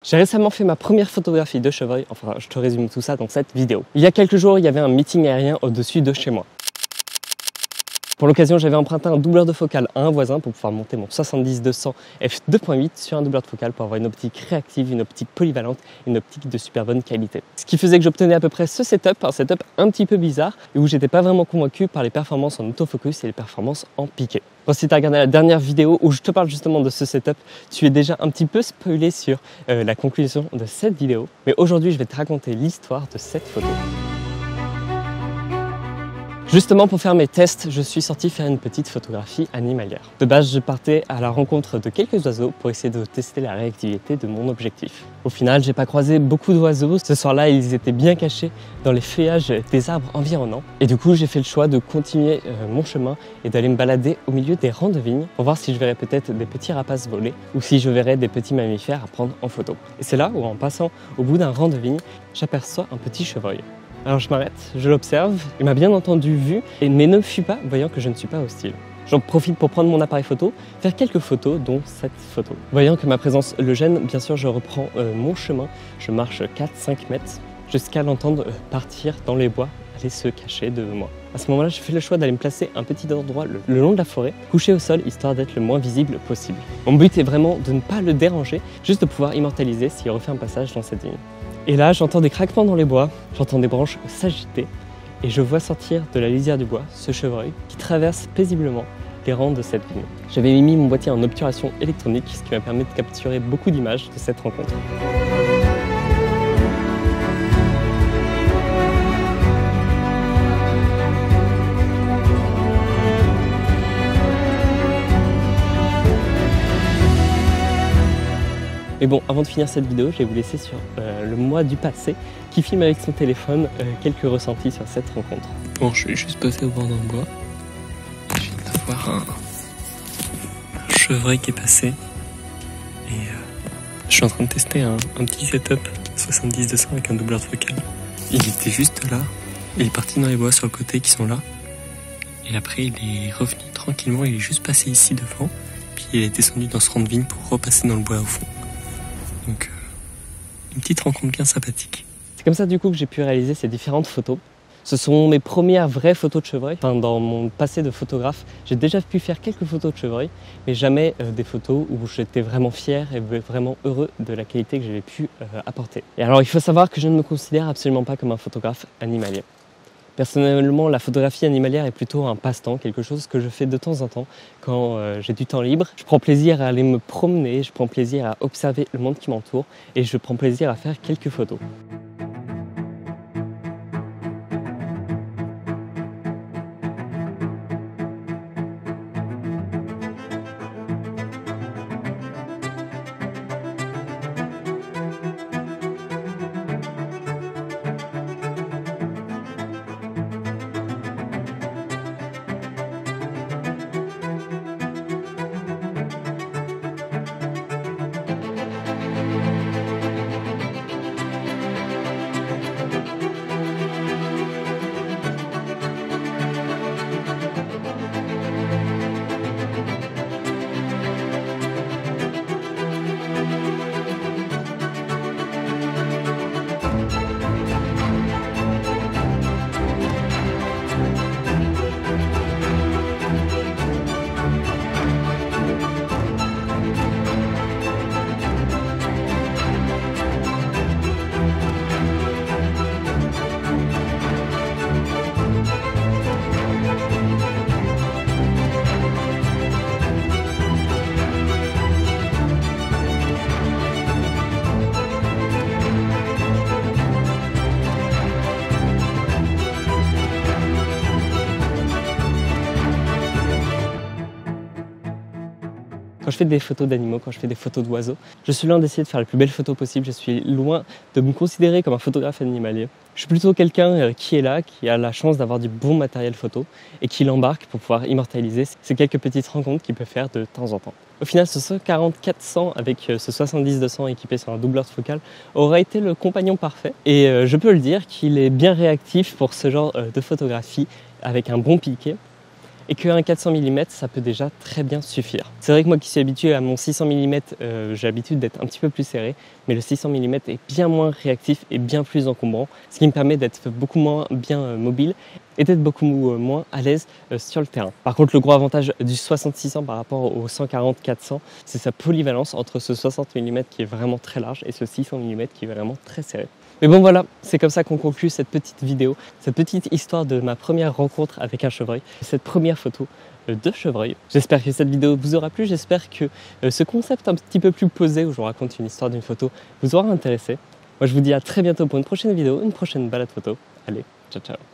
J'ai récemment fait ma première photographie de chevreuil, enfin je te résume tout ça dans cette vidéo. Il y a quelques jours, il y avait un meeting aérien au-dessus de chez moi. Pour l'occasion, j'avais emprunté un doubleur de focale à un voisin pour pouvoir monter mon 70-200 f2.8 sur un doubleur de focale pour avoir une optique réactive, une optique polyvalente, une optique de super bonne qualité. Ce qui faisait que j'obtenais à peu près ce setup, un setup un petit peu bizarre et où j'étais pas vraiment convaincu par les performances en autofocus et les performances en piqué. Bon, si tu as regardé la dernière vidéo où je te parle justement de ce setup, tu es déjà un petit peu spoilé sur la conclusion de cette vidéo. Mais aujourd'hui, je vais te raconter l'histoire de cette photo. Justement, pour faire mes tests, je suis sorti faire une petite photographie animalière. De base, je partais à la rencontre de quelques oiseaux pour essayer de tester la réactivité de mon objectif. Au final, j'ai pas croisé beaucoup d'oiseaux. Ce soir-là, ils étaient bien cachés dans les feuillages des arbres environnants. Et du coup, j'ai fait le choix de continuer mon chemin et d'aller me balader au milieu des rangs de vignes pour voir si je verrais peut-être des petits rapaces voler ou si je verrais des petits mammifères à prendre en photo. Et c'est là où, en passant au bout d'un rang de vignes, j'aperçois un petit chevreuil. Alors je m'arrête, je l'observe, il m'a bien entendu vu, mais ne fuit pas, voyant que je ne suis pas hostile. J'en profite pour prendre mon appareil photo, faire quelques photos, dont cette photo. Voyant que ma présence le gêne, bien sûr je reprends mon chemin, je marche 4-5 mètres, jusqu'à l'entendre partir dans les bois, aller se cacher devant moi. À ce moment-là, je fais le choix d'aller me placer un petit endroit le long de la forêt, couché au sol, histoire d'être le moins visible possible. Mon but est vraiment de ne pas le déranger, juste de pouvoir immortaliser s'il refait un passage dans cette ligne. Et là, j'entends des craquements dans les bois, j'entends des branches s'agiter et je vois sortir de la lisière du bois ce chevreuil qui traverse paisiblement les rangs de cette ligne. J'avais mis mon boîtier en obturation électronique, ce qui m'a permis de capturer beaucoup d'images de cette rencontre. Mais bon, avant de finir cette vidéo, je vais vous laisser sur le moi du passé qui filme avec son téléphone quelques ressentis sur cette rencontre. Bon, je suis juste passé au bord d'un bois. Je viens de voir un chevreuil qui est passé. Et je suis en train de tester un petit setup 70-200 avec un doubleur de focale. Il était juste là. Il est parti dans les bois sur le côté qui sont là. Et après, il est revenu tranquillement. Il est juste passé ici devant. Puis il est descendu dans ce rang de vigne pour repasser dans le bois au fond. Donc, une petite rencontre bien sympathique. C'est comme ça du coup que j'ai pu réaliser ces différentes photos. Ce sont mes premières vraies photos de chevreuil. Enfin, dans mon passé de photographe, j'ai déjà pu faire quelques photos de chevreuil, mais jamais des photos où j'étais vraiment fier et vraiment heureux de la qualité que j'avais pu apporter. Et alors, il faut savoir que je ne me considère absolument pas comme un photographe animalier. Personnellement, la photographie animalière est plutôt un passe-temps, quelque chose que je fais de temps en temps quand j'ai du temps libre. Je prends plaisir à aller me promener, je prends plaisir à observer le monde qui m'entoure et je prends plaisir à faire quelques photos. Quand je fais des photos d'animaux, quand je fais des photos d'oiseaux, je suis loin d'essayer de faire les plus belles photos possibles, je suis loin de me considérer comme un photographe animalier. Je suis plutôt quelqu'un qui est là, qui a la chance d'avoir du bon matériel photo et qui l'embarque pour pouvoir immortaliser ces quelques petites rencontres qu'il peut faire de temps en temps. Au final, ce 140-400 avec ce 70-200 équipé sur un doubleur de focale aura été le compagnon parfait. Et je peux le dire qu'il est bien réactif pour ce genre de photographie avec un bon piqué. et qu'un 400 mm ça peut déjà très bien suffire. C'est vrai que moi qui suis habitué à mon 600 mm, j'ai l'habitude d'être un petit peu plus serré, mais le 600 mm est bien moins réactif et bien plus encombrant, ce qui me permet d'être beaucoup moins bien mobile et d'être beaucoup moins à l'aise sur le terrain. Par contre, le gros avantage du 60-600 par rapport au 140-400, c'est sa polyvalence entre ce 60 mm qui est vraiment très large et ce 600 mm qui est vraiment très serré. Mais bon voilà, c'est comme ça qu'on conclut cette petite vidéo, cette petite histoire de ma première rencontre avec un chevreuil, cette première photo de chevreuil. J'espère que cette vidéo vous aura plu, j'espère que ce concept un petit peu plus posé où je vous raconte une histoire d'une photo vous aura intéressé. Moi je vous dis à très bientôt pour une prochaine vidéo, une prochaine balade photo. Allez, ciao ciao.